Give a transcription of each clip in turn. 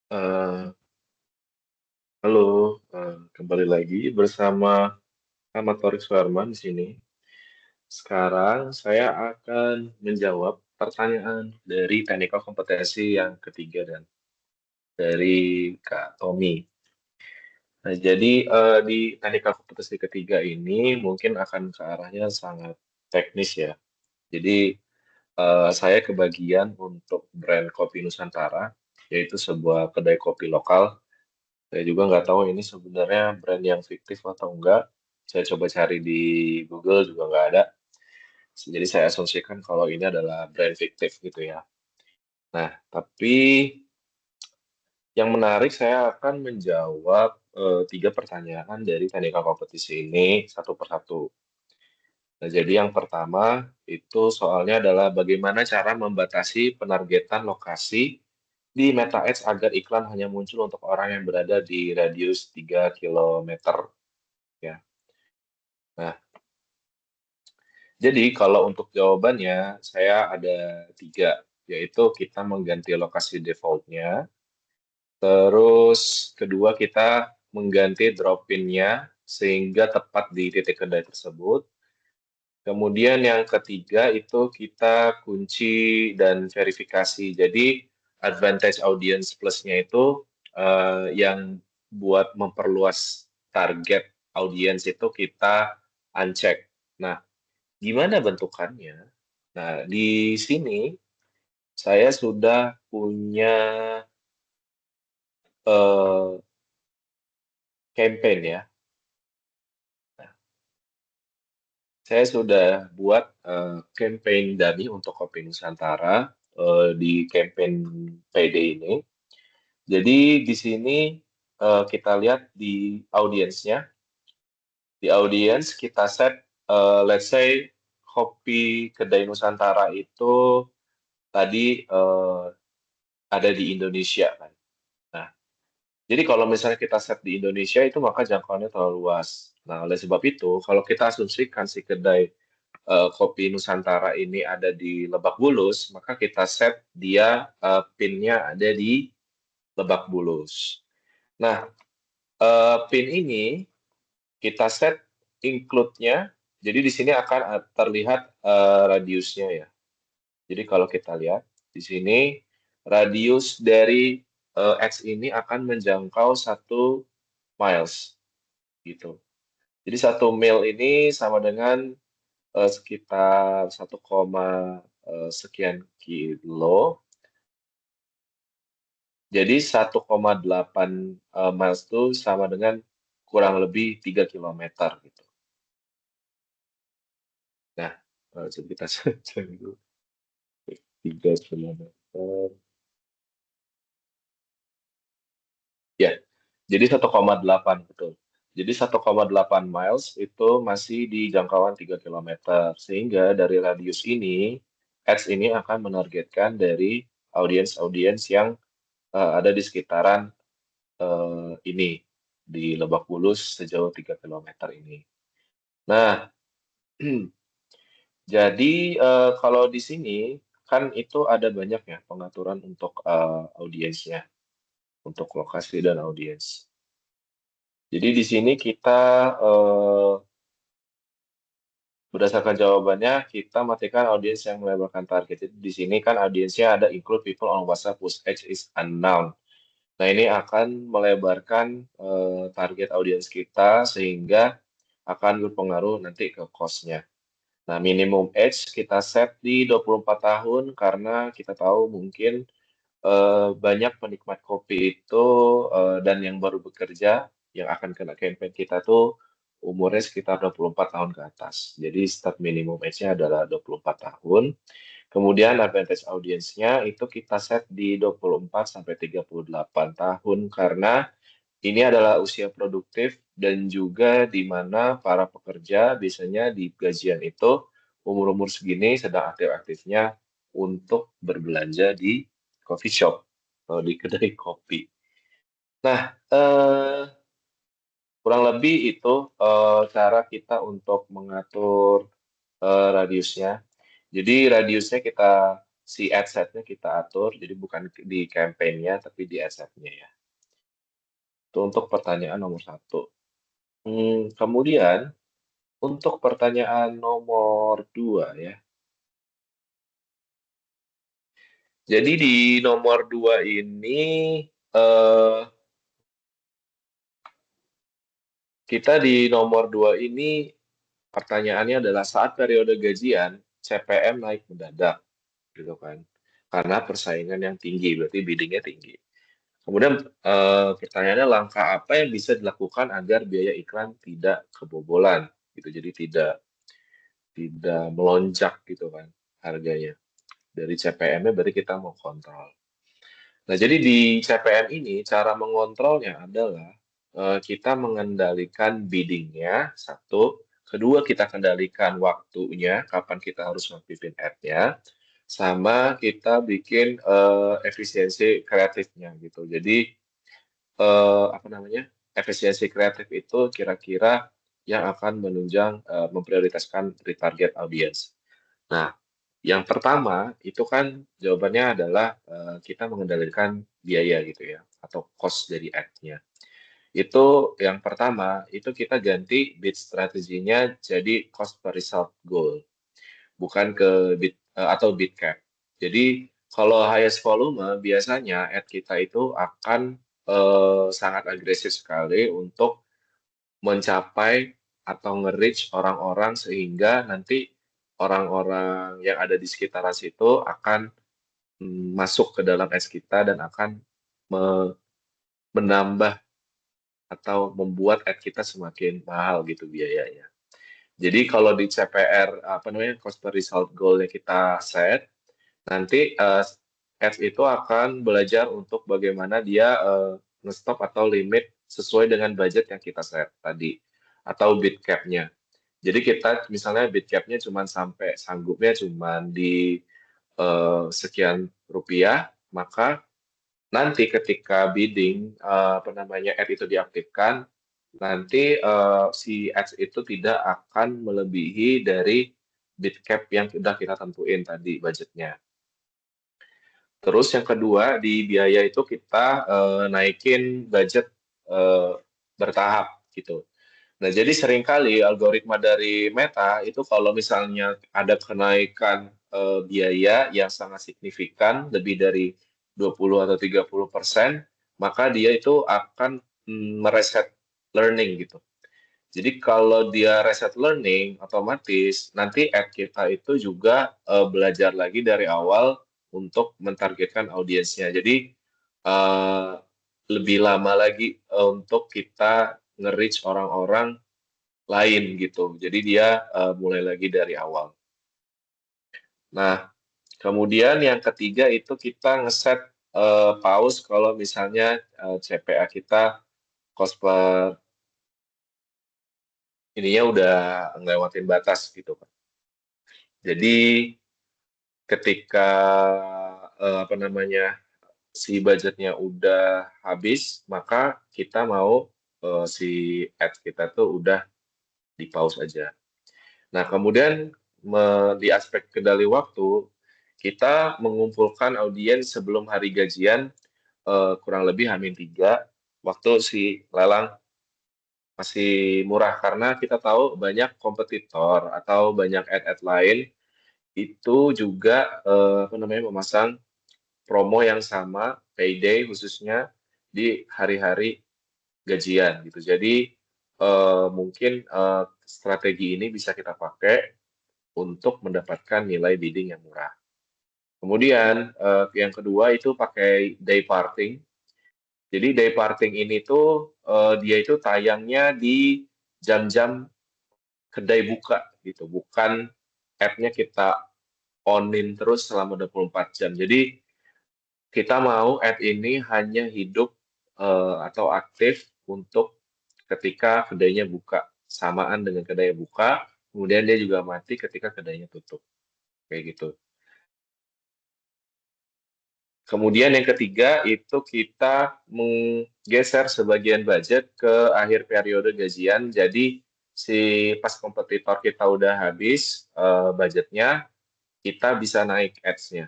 Eh, Halo, kembali lagi bersama Ahmad Torik Suherman di sini. Sekarang saya akan menjawab pertanyaan dari teknikal kompetensi yang ketiga dan dari Kak Tommy. Nah, jadi di teknikal kompetensi ketiga ini mungkin akan ke arahnya sangat teknis ya. Jadi saya kebagian untuk brand kopi Nusantara, yaitu sebuah kedai kopi lokal. Saya juga nggak tahu ini sebenarnya brand yang fiktif atau enggak. Saya coba cari di Google juga nggak ada. Jadi saya asumsikan kalau ini adalah brand fiktif gitu ya. Nah, tapi yang menarik saya akan menjawab tiga pertanyaan dari teknikal kompetisi ini satu persatu. Nah, jadi yang pertama itu soalnya adalah bagaimana cara membatasi penargetan lokasi di Meta Ads agar iklan hanya muncul untuk orang yang berada di radius 3 km ya. Nah, jadi kalau untuk jawabannya, saya ada tiga, yaitu kita mengganti lokasi defaultnya, terus kedua kita mengganti drop-in-nya sehingga tepat di titik kedai tersebut. Kemudian yang ketiga itu kita kunci dan verifikasi. Jadi advantage audience plus-nya itu yang buat memperluas target audience itu kita uncheck. Nah, gimana bentukannya? Nah, di sini saya sudah punya eh, campaign ya. Nah, saya sudah buat campaign dummy untuk Kopi Nusantara di campaign PD ini. Jadi di sini kita lihat di audiensnya. Di audience kita set, let's say Kopi Kedai Nusantara itu tadi ada di Indonesia kan. Nah, jadi kalau misalnya kita set di Indonesia itu maka jangkauannya terlalu luas. Nah, oleh sebab itu, kalau kita asumsikan si kedai kopi Nusantara ini ada di Lebak Bulus, maka kita set dia PIN-nya ada di Lebak Bulus. Nah, PIN ini kita set include-nya, jadi di sini akan terlihat radiusnya ya. Jadi kalau kita lihat di sini radius dari X ini akan menjangkau 1 miles gitu. Jadi 1 mil ini sama dengan sekitar 1, sekian kilo. Jadi 1,8 miles itu sama dengan kurang lebih 3 kilometer gitu. Nah, coba kita cari dulu. 3 kilometer. Ya, jadi 1,8 betul. Jadi 1,8 miles itu masih di jangkauan 3 kilometer. Sehingga dari radius ini, ads ini akan menargetkan dari audiens-audiens yang ada di sekitaran ini, di Lebak Bulus sejauh 3 kilometer ini. Nah, jadi kalau di sini kan itu ada banyak ya pengaturan untuk audiensnya, untuk lokasi dan audiens. Jadi di sini kita berdasarkan jawabannya kita matikan audiens yang melebarkan target. Jadi di sini kan audiensnya ada include people on WhatsApp whose age is unknown. Nah ini akan melebarkan target audiens kita sehingga akan berpengaruh nanti ke cost-nya. Nah minimum age kita set di 24 tahun karena kita tahu mungkin banyak penikmat kopi itu dan yang baru bekerja yang akan kena campaign kita tuh umurnya sekitar 24 tahun ke atas. Jadi start minimum age-nya adalah 24 tahun. Kemudian advantage audience-nya itu kita set di 24 sampai 38 tahun karena ini adalah usia produktif dan juga di mana para pekerja biasanya di gajian itu umur-umur segini sedang aktif-aktifnya untuk berbelanja di coffee shop, di kedai kopi. Nah, kurang lebih itu cara kita untuk mengatur radiusnya. Jadi radiusnya kita si ad setnya kita atur, jadi bukan di campaign-nya, tapi di ad setnya ya. Itu untuk pertanyaan nomor satu. Kemudian, untuk pertanyaan nomor dua ya. Jadi di nomor dua ini, eh, kita di nomor dua ini pertanyaannya adalah saat periode gajian, CPM naik mendadak, gitu kan. Karena persaingan yang tinggi, berarti biddingnya tinggi. Kemudian pertanyaannya langkah apa yang bisa dilakukan agar biaya iklan tidak kebobolan, gitu. Jadi tidak melonjak gitu kan harganya. Dari CPM-nya berarti kita mau kontrol. Nah, jadi di CPM ini cara mengontrolnya adalah kita mengendalikan biddingnya, satu. Kedua, kita kendalikan waktunya, kapan kita harus mengaktifin ad-nya. Sama kita bikin efisiensi kreatifnya gitu. Jadi, apa namanya, efisiensi kreatif itu kira-kira yang akan menunjang, memprioritaskan retarget audience. Nah, yang pertama itu kan jawabannya adalah kita mengendalikan biaya gitu ya atau cost dari ad-nya. Itu yang pertama, itu kita ganti bid strateginya jadi cost per result goal, bukan ke bid atau bid cap. Jadi kalau highest volume biasanya ad kita itu akan sangat agresif sekali untuk mencapai atau nge-reach orang-orang sehingga nanti orang-orang yang ada di sekitaran situ akan masuk ke dalam ads kita dan akan menambah atau membuat ad kita semakin mahal gitu biayanya. Jadi kalau di CPR apa namanya cost per result goal-nya kita set, nanti ads itu akan belajar untuk bagaimana dia nge-stop atau limit sesuai dengan budget yang kita set tadi atau bid cap-nya. Jadi kita misalnya bid cap-nya cuma sampai sanggupnya cuma di sekian rupiah, maka nanti ketika bidding apa namanya ad itu diaktifkan, nanti si ads itu tidak akan melebihi dari bid cap yang sudah kita tentuin tadi budgetnya. Terus yang kedua di biaya itu kita naikin budget eh, bertahap gitu. Nah, jadi seringkali algoritma dari Meta itu kalau misalnya ada kenaikan biaya yang sangat signifikan, lebih dari 20 atau 30%, maka dia itu akan mereset learning gitu. Jadi kalau dia reset learning, otomatis nanti ad kita itu juga belajar lagi dari awal untuk mentargetkan audiensnya. Jadi eh, lebih lama lagi untuk kita nge-reach orang-orang lain gitu. Jadi dia mulai lagi dari awal. Nah, kemudian yang ketiga itu kita ngeset pause kalau misalnya CPA kita cost per ininya udah ngelewatin batas gitu kan. Jadi ketika apa namanya si budgetnya udah habis, maka kita mau si ads kita tuh udah di pause aja. Nah, kemudian di aspek kendali waktu, kita mengumpulkan audiens sebelum hari gajian kurang lebih H-3, waktu si lelang masih murah karena kita tahu banyak kompetitor atau banyak ad-ad lain itu juga apa namanya memasang promo yang sama payday khususnya di hari-hari gajian gitu. Jadi mungkin strategi ini bisa kita pakai untuk mendapatkan nilai bidding yang murah. Kemudian yang kedua itu pakai day parting. Jadi day parting ini tuh dia itu tayangnya di jam-jam kedai buka gitu, bukan app-nya kita on-in terus selama 24 jam. Jadi kita mau ad ini hanya hidup atau aktif untuk ketika kedainya buka, samaan dengan kedainya buka, kemudian dia juga mati ketika kedainya tutup, kayak gitu. Kemudian yang ketiga itu kita menggeser sebagian budget ke akhir periode gajian. Jadi si pas kompetitor kita udah habis budgetnya, kita bisa naik ads-nya.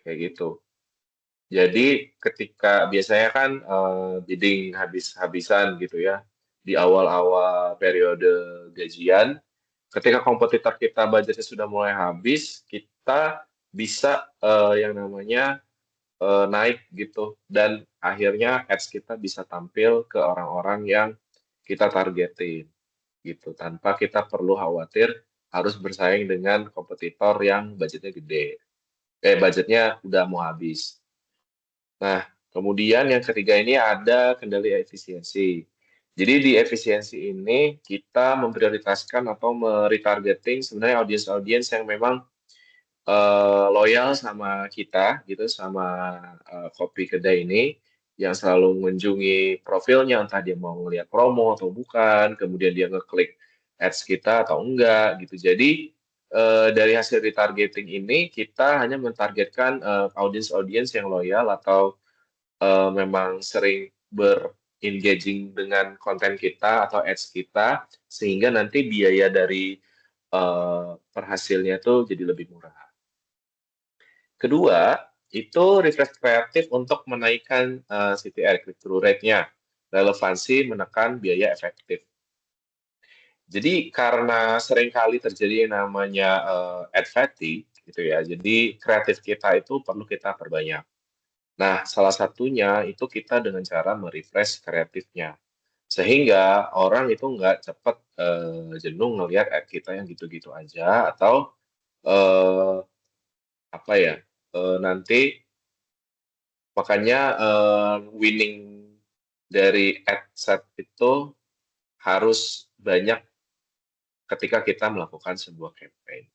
kayak gitu. Jadi ketika biasanya kan bidding habis-habisan gitu ya di awal-awal periode gajian, ketika kompetitor kita budgetnya sudah mulai habis, kita bisa yang namanya naik gitu dan akhirnya ads kita bisa tampil ke orang-orang yang kita targetin gitu tanpa kita perlu khawatir harus bersaing dengan kompetitor yang budgetnya gede, budgetnya udah mau habis. Nah, kemudian yang ketiga ini ada kendali efisiensi. Jadi di efisiensi ini kita memprioritaskan atau meretargeting sebenarnya audiens-audiens yang memang loyal sama kita gitu, sama kopi kedai ini yang selalu mengunjungi profilnya, entah dia mau ngelihat promo atau bukan, kemudian dia ngeklik ads kita atau enggak gitu. Jadi dari hasil retargeting ini kita hanya mentargetkan audiens-audiens yang loyal atau memang sering ber-engaging dengan konten kita atau ads kita, sehingga nanti biaya dari per hasilnya tuh jadi lebih murah. Kedua, itu refresh kreatif untuk menaikkan CTR, click-through rate-nya, relevansi menekan biaya efektif. Jadi karena seringkali terjadi yang namanya ad fatigue gitu ya, jadi kreatif kita itu perlu kita perbanyak. Nah, salah satunya itu kita dengan cara merefresh kreatifnya. Sehingga orang itu nggak cepat jenuh ngelihat ad kita yang gitu-gitu aja atau eh, apa ya, nanti makanya winning dari ad set itu harus banyak ketika kita melakukan sebuah campaign.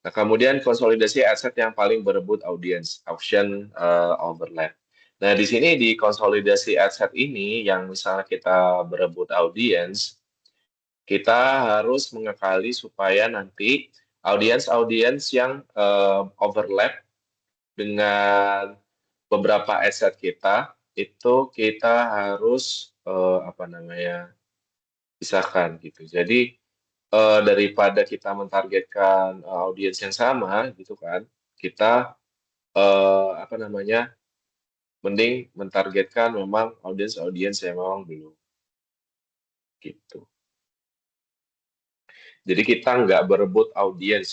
Nah, kemudian konsolidasi aset yang paling berebut audiens, auction overlap. Nah, di sini di konsolidasi aset ini yang misalnya kita berebut audiens, kita harus mengekali supaya nanti audiens-audiens yang overlap dengan beberapa aset kita itu kita harus apa namanya pisahkan gitu. Jadi daripada kita mentargetkan audiens yang sama gitu kan, kita apa namanya mending mentargetkan memang audiens-audiens yang memang belum gitu. Jadi kita nggak berebut audiens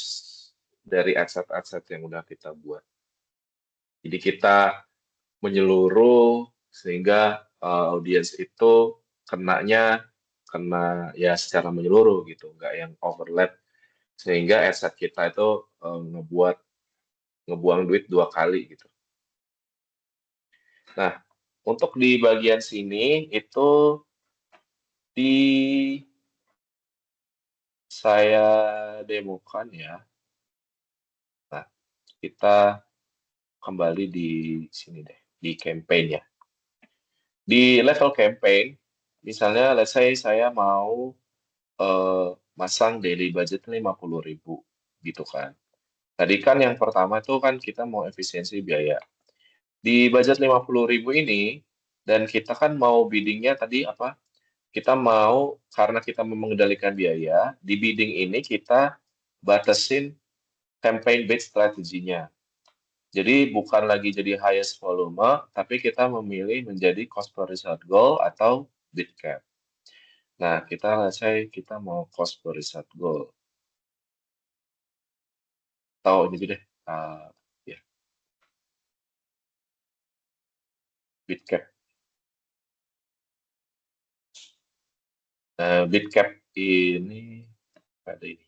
dari aset-aset yang udah kita buat. Jadi kita menyeluruh sehingga audiens itu kenanya kena ya secara menyeluruh gitu, nggak yang overlap sehingga aset kita itu ngebuang duit dua kali gitu. Nah, untuk di bagian sini itu di saya demokan ya. Nah, kita kembali di sini deh, di campaign ya. Di level campaign, misalnya let's say saya mau masang daily budget 50.000 gitu kan. Tadi kan yang pertama itu kan kita mau efisiensi biaya. Di budget 50.000 ini, dan kita kan mau biddingnya tadi apa? Kita mau, karena kita mengendalikan biaya, di bidding ini kita batasin campaign bid strateginya. Jadi bukan lagi jadi highest volume, tapi kita memilih menjadi cost per result goal atau bid cap. Nah, kita let's say kita mau cost per result goal. Atau ini deh, ya, bid cap. Nah, bid cap ini ada ini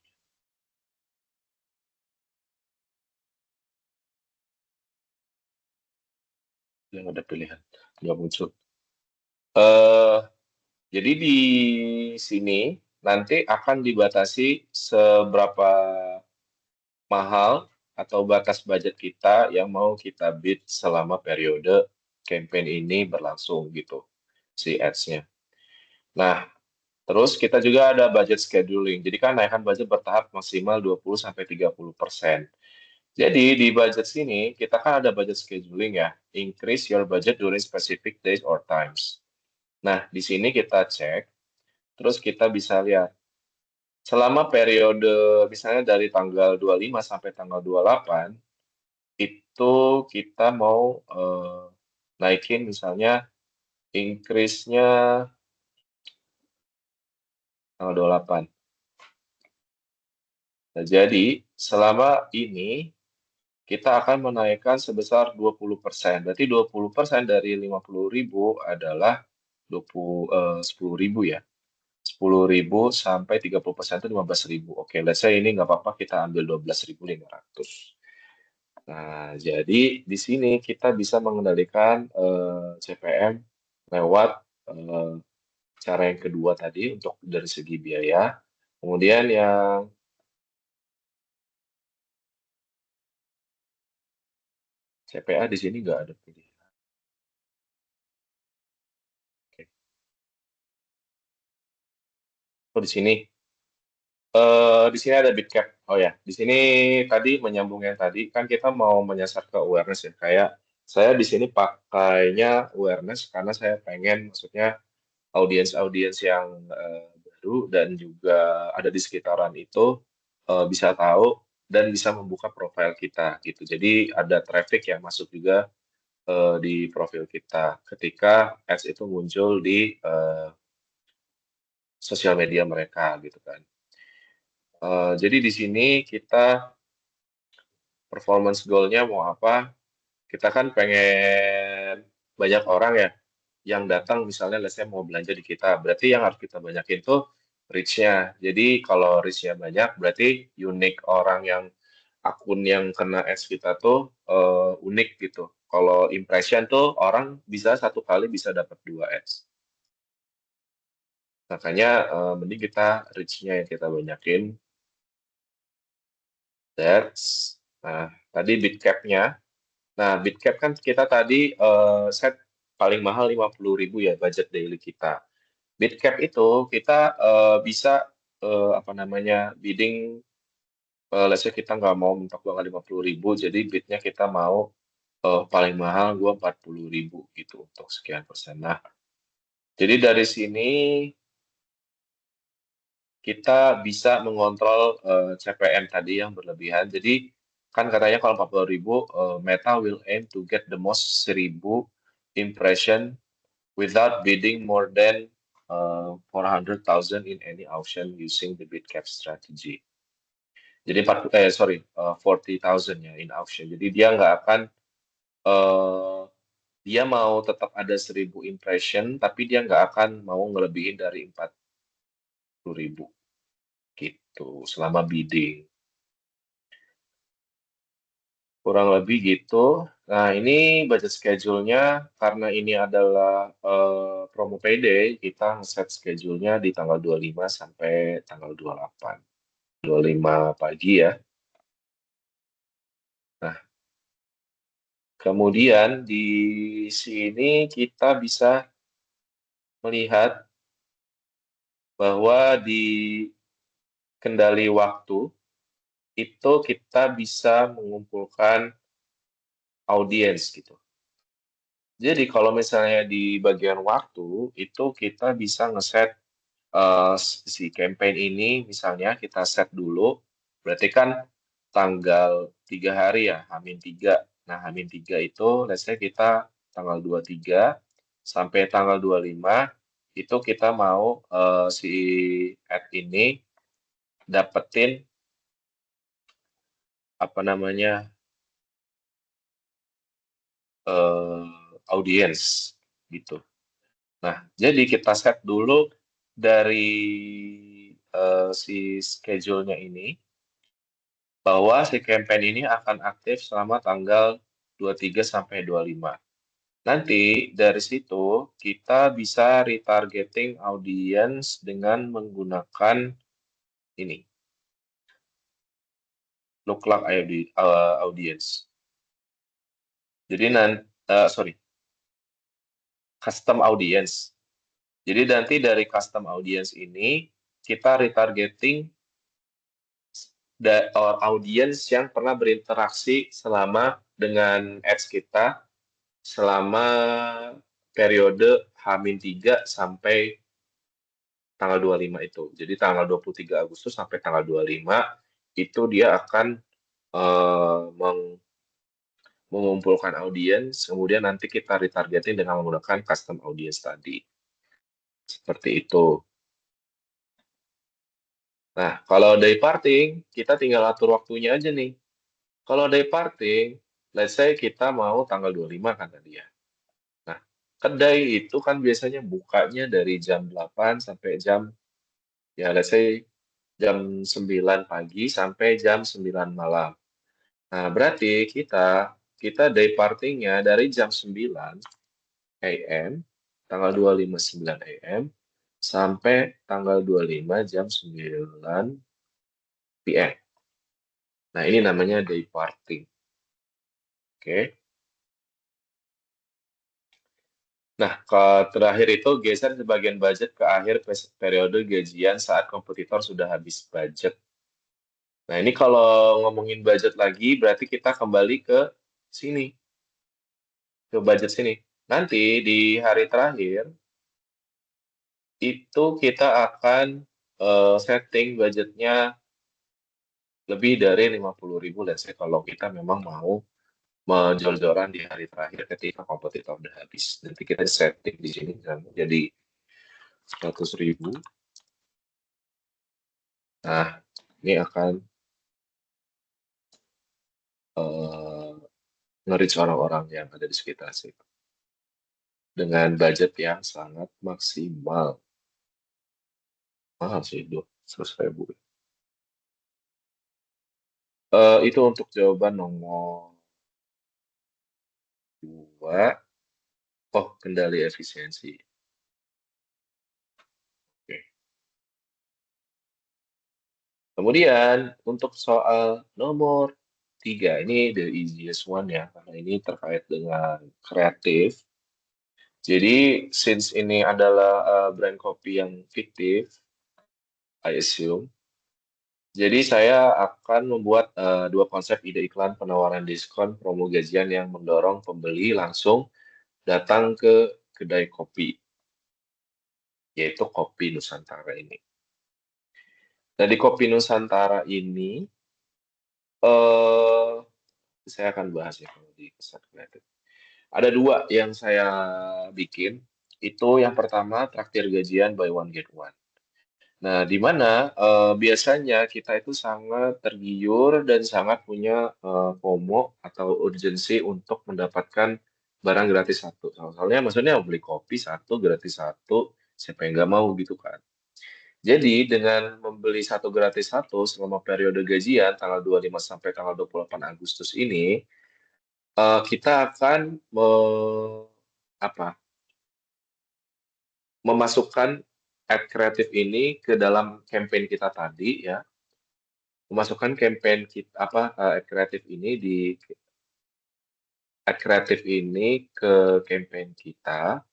yang ada pilihan, nggak muncul. Eh, jadi di sini nanti akan dibatasi seberapa mahal atau batas budget kita yang mau kita bid selama periode campaign ini berlangsung gitu, si ads-nya. Nah, terus kita juga ada budget scheduling. Jadi kan naikkan budget bertahap maksimal 20-30%. Jadi di budget sini kita kan ada budget scheduling ya, increase your budget during specific days or times. Nah, di sini kita cek, terus kita bisa lihat selama periode misalnya dari tanggal 25 sampai tanggal 28, itu kita mau naikin misalnya increase-nya tanggal 28. Nah, jadi selama ini kita akan menaikkan sebesar 20%. Berarti 20% dari 50.000 adalah 10.000 ya. 10.000 sampai 30% itu 15.000. Oke, let's say ini nggak apa-apa kita ambil 12.500. Nah, jadi di sini kita bisa mengendalikan CPM lewat eh, cara yang kedua tadi untuk dari segi biaya. Kemudian yang CPA di sini nggak ada pilihan. Oke. Oh, di sini. Di sini ada bit cap. Oh ya, di sini tadi menyambung yang tadi kan kita mau menyasar ke awareness ya. Kayak saya di sini pakainya awareness karena saya pengen maksudnya audiens-audiens yang baru dan juga ada di sekitaran itu bisa tahu dan bisa membuka profil kita gitu. Jadi ada traffic yang masuk juga di profil kita ketika ads itu muncul di sosial media mereka gitu kan. Jadi di sini kita performance goal-nya mau apa? Kita kan pengen banyak orang ya yang datang misalnya let's say mau belanja di kita. Berarti yang harus kita banyakin tuh reach-nya. Jadi kalau reach-nya banyak berarti unique orang yang akun yang kena ads kita tuh unik gitu. Kalau impression tuh orang bisa satu kali bisa dapat 2 ads. Makanya mending kita reach-nya yang kita banyakin. That's nah tadi bid cap-nya. Nah, bid cap kan kita tadi set paling mahal 50.000 ya budget daily kita. Bid cap itu kita bisa apa namanya bidding let's say kita nggak mau mentok banget 50.000 jadi bidnya kita mau paling mahal gua 40.000 gitu untuk sekian persen. Nah, jadi dari sini kita bisa mengontrol CPM tadi yang berlebihan. Jadi kan katanya kalau 40.000 Meta will aim to get the most 1.000 impression without bidding more than 400,000 in any auction using the bid cap strategy. Jadi 40,000 ya in auction. Jadi dia nggak akan dia mau tetap ada 1.000 impression, tapi dia nggak akan mau ngelebihin dari 40.000 gitu selama bidding. Kurang lebih gitu. Nah, ini budget schedule-nya karena ini adalah promo payday, kita nge-set schedule-nya di tanggal 25 sampai tanggal 28. 25 pagi ya. Nah, kemudian di sini kita bisa melihat bahwa di kendali waktu itu kita bisa mengumpulkan audiens gitu. Jadi kalau misalnya di bagian waktu itu kita bisa ngeset si campaign ini misalnya kita set dulu, berarti kan tanggal 3 hari ya, H-3. Nah, H-3 itu let's say kita tanggal 23 sampai tanggal 25 itu kita mau si ad ini dapetin apa namanya eh, audiens gitu. Nah, jadi kita set dulu dari si schedule-nya ini bahwa si campaign ini akan aktif selama tanggal 23 sampai 25. Nanti dari situ kita bisa retargeting audience dengan menggunakan ini, lookalike audience. Jadi nanti, sorry, custom audience. Jadi nanti dari custom audience ini kita retargeting audience yang pernah berinteraksi selama dengan ads kita selama periode H-3 sampai tanggal 25 itu. Jadi tanggal 23 Agustus sampai tanggal 25 itu dia akan mengumpulkan audiens, kemudian nanti kita retargeting dengan menggunakan custom audience tadi. Seperti itu. Nah, kalau day parting, kita tinggal atur waktunya aja nih. Kalau day parting, let's say kita mau tanggal 25 kan tadi ya. Nah, kedai itu kan biasanya bukanya dari jam 8 sampai jam, ya let's say jam 9 pagi sampai jam 9 malam. Nah, berarti kita day partingnya dari jam 9 AM, tanggal 25 9 AM, sampai tanggal 25 jam 9 PM. Nah, ini namanya day parting. Oke. Nah, terakhir itu geser sebagian budget ke akhir periode gajian saat kompetitor sudah habis budget. Nah, ini kalau ngomongin budget lagi, berarti kita kembali ke sini, ke budget sini. Nanti di hari terakhir, itu kita akan setting budgetnya lebih dari 50.000, let's say kalau kita memang mau menjor-joran di hari terakhir ketika kompetitor udah habis. Nanti kita setting di sini jadi 100.000. Nah, ini akan uh, nge-reach orang-orang yang ada di sekitar situ dengan budget yang sangat maksimal. Mahal sih, 100.000. Itu untuk jawaban nomor 2. Oh, kendali efisiensi. Oke. Kemudian untuk soal nomor 3, ini the easiest one ya, karena ini terkait dengan kreatif. Jadi, since ini adalah brand kopi yang fiktif, I assume, jadi saya akan membuat dua konsep ide iklan penawaran diskon promo gajian yang mendorong pembeli langsung datang ke kedai kopi, yaitu Kopi Nusantara ini. Nah, di Kopi Nusantara ini, eh saya akan bahas ya kalau di kesan kreatif. Ada dua yang saya bikin. Itu yang pertama, traktir gajian buy one get one. Nah, di mana biasanya kita itu sangat tergiur dan sangat punya FOMO atau urgensi untuk mendapatkan barang gratis satu. Soalnya maksudnya beli kopi satu, gratis satu, siapa yang nggak mau gitu kan. Jadi dengan membeli satu gratis satu selama periode gajian tanggal 25 sampai tanggal 28 Agustus ini, kita akan apa, memasukkan ad kreatif ini ke dalam campaign kita tadi ya, memasukkan campaign kita apa ad kreatif ini di ad kreatif ini ke campaign kita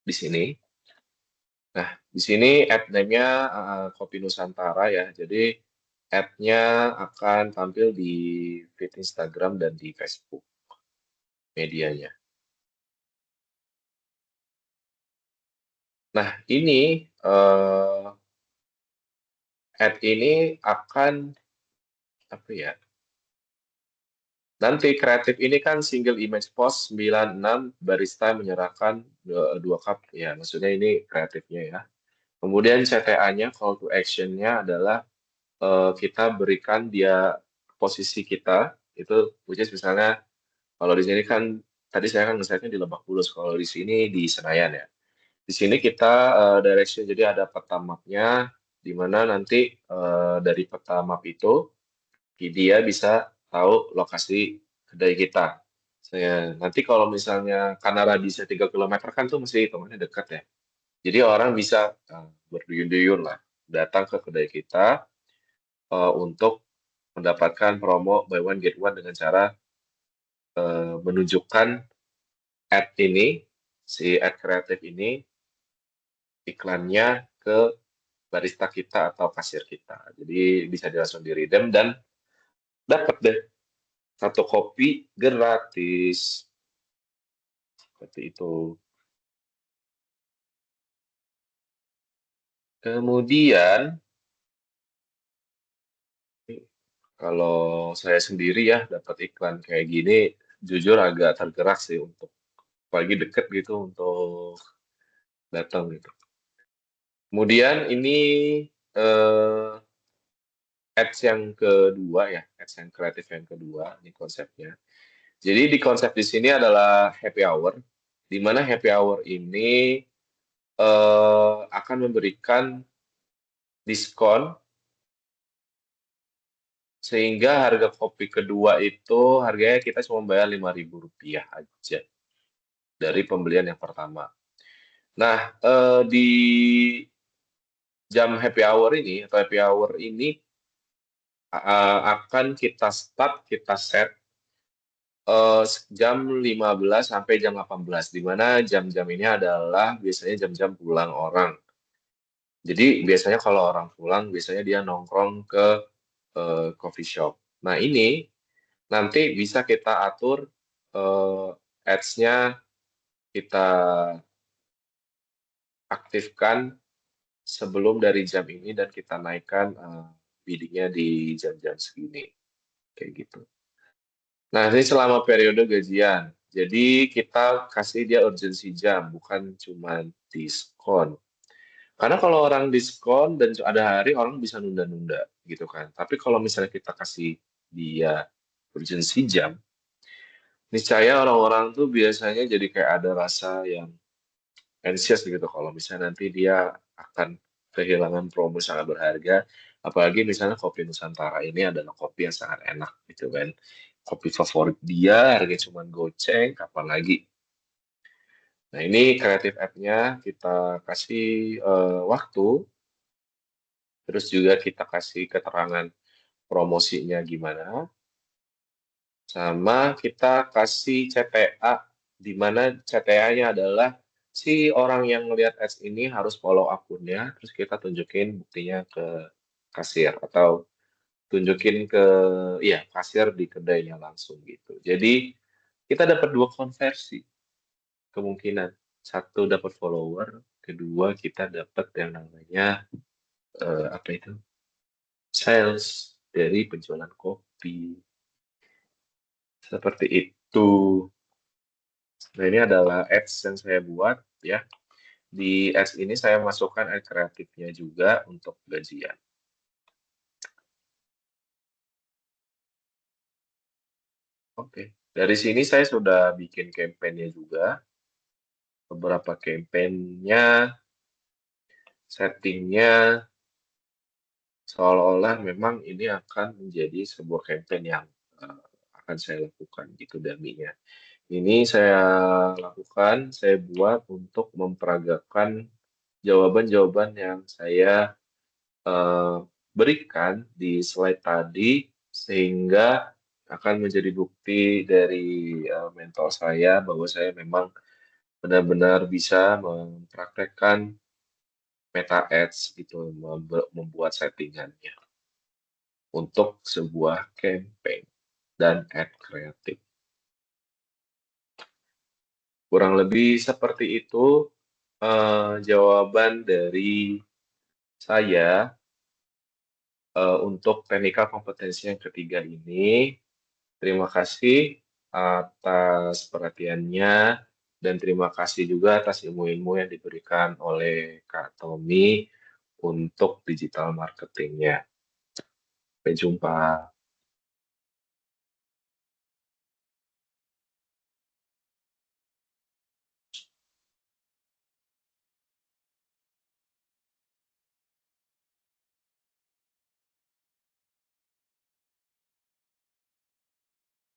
di sini. Nah, di sini ad name-nya Kopi Nusantara ya. Jadi ad-nya akan tampil di feed Instagram dan di Facebook medianya. Nah, ini ad ini akan apa ya? Nanti kreatif ini kan single image post 96 barista menyerahkan dua cup ya, maksudnya ini kreatifnya ya. Kemudian CTA-nya call to action-nya adalah kita berikan dia posisi kita itu which is misalnya kalau di sini kan tadi saya kan nge-setnya di Lebak Bulus, kalau di sini di Senayan ya. Di sini kita direction jadi ada peta mapnya di mana nanti dari peta map itu dia bisa tahu lokasi kedai kita. Nanti kalau misalnya karena radiusnya 3 kilometer kan tuh masih hitungannya dekat ya. Jadi orang bisa berduyun-duyun lah datang ke kedai kita untuk mendapatkan promo buy one get one dengan cara menunjukkan ad ini, si ad kreatif ini, iklannya ke barista kita atau kasir kita. Jadi bisa langsung di redeem dan dapat deh satu kopi gratis. Seperti itu. Kemudian Kalau saya sendiri ya dapat iklan kayak gini, jujur agak tergerak sih untuk apalagi deket gitu untuk datang gitu. Kemudian ini eh, ads yang kedua ya, ads yang kreatif yang kedua, ini konsepnya. Jadi di konsep di sini adalah happy hour, di mana happy hour ini akan memberikan diskon sehingga harga kopi kedua itu harganya kita cuma bayar Rp5.000 aja dari pembelian yang pertama. Nah, di jam happy hour ini atau happy hour ini akan kita start, kita set jam 15 sampai jam 18, di mana jam-jam ini adalah biasanya jam-jam pulang orang. Jadi biasanya kalau orang pulang, biasanya dia nongkrong ke coffee shop. Nah ini nanti bisa kita atur ads-nya, kita aktifkan sebelum dari jam ini dan kita naikkan bidding-nya di jam-jam segini. Kayak gitu. Nah, ini selama periode gajian. Jadi kita kasih dia urgensi jam, bukan cuma diskon. Karena kalau orang diskon dan ada hari orang bisa nunda-nunda gitu kan. Tapi kalau misalnya kita kasih dia urgensi jam, niscaya orang-orang tuh biasanya jadi kayak ada rasa yang anxious gitu kalau misalnya nanti dia akan kehilangan promo sangat berharga. Apalagi misalnya kopi Nusantara ini adalah kopi yang sangat enak gitu kan. Kopi favorit dia, harganya cuma goceng, kapan lagi. Nah ini kreatif app-nya kita kasih waktu, terus juga kita kasih keterangan promosinya gimana, sama kita kasih CTA, di mana CTA-nya adalah si orang yang ngelihat ads ini harus follow akunnya, terus kita tunjukin buktinya ke kasir atau tunjukin ke ya kasir di kedainya langsung gitu. Jadi kita dapat dua konversi kemungkinan. Satu dapat follower, kedua kita dapat yang namanya apa itu? Sales dari penjualan kopi. Seperti itu. Nah, ini adalah ads yang saya buat ya. Di ads ini saya masukkan ad kreatifnya juga untuk gajian. Oke. Dari sini saya sudah bikin campaign-nya juga. Beberapa campaign-nya, settingnya seolah-olah memang ini akan menjadi sebuah campaign yang akan saya lakukan gitu daminya. Ini saya lakukan, saya buat untuk memperagakan jawaban-jawaban yang saya eh, berikan di slide tadi sehingga akan menjadi bukti dari mentor saya bahwa saya memang benar-benar bisa mempraktekkan meta ads gitu, membuat settingannya untuk sebuah campaign dan ad kreatif. Kurang lebih seperti itu jawaban dari saya untuk teknikal kompetensi yang ketiga ini. Terima kasih atas perhatiannya dan terima kasih juga atas ilmu-ilmu yang diberikan oleh Kak Tommy untuk digital marketingnya. Sampai jumpa.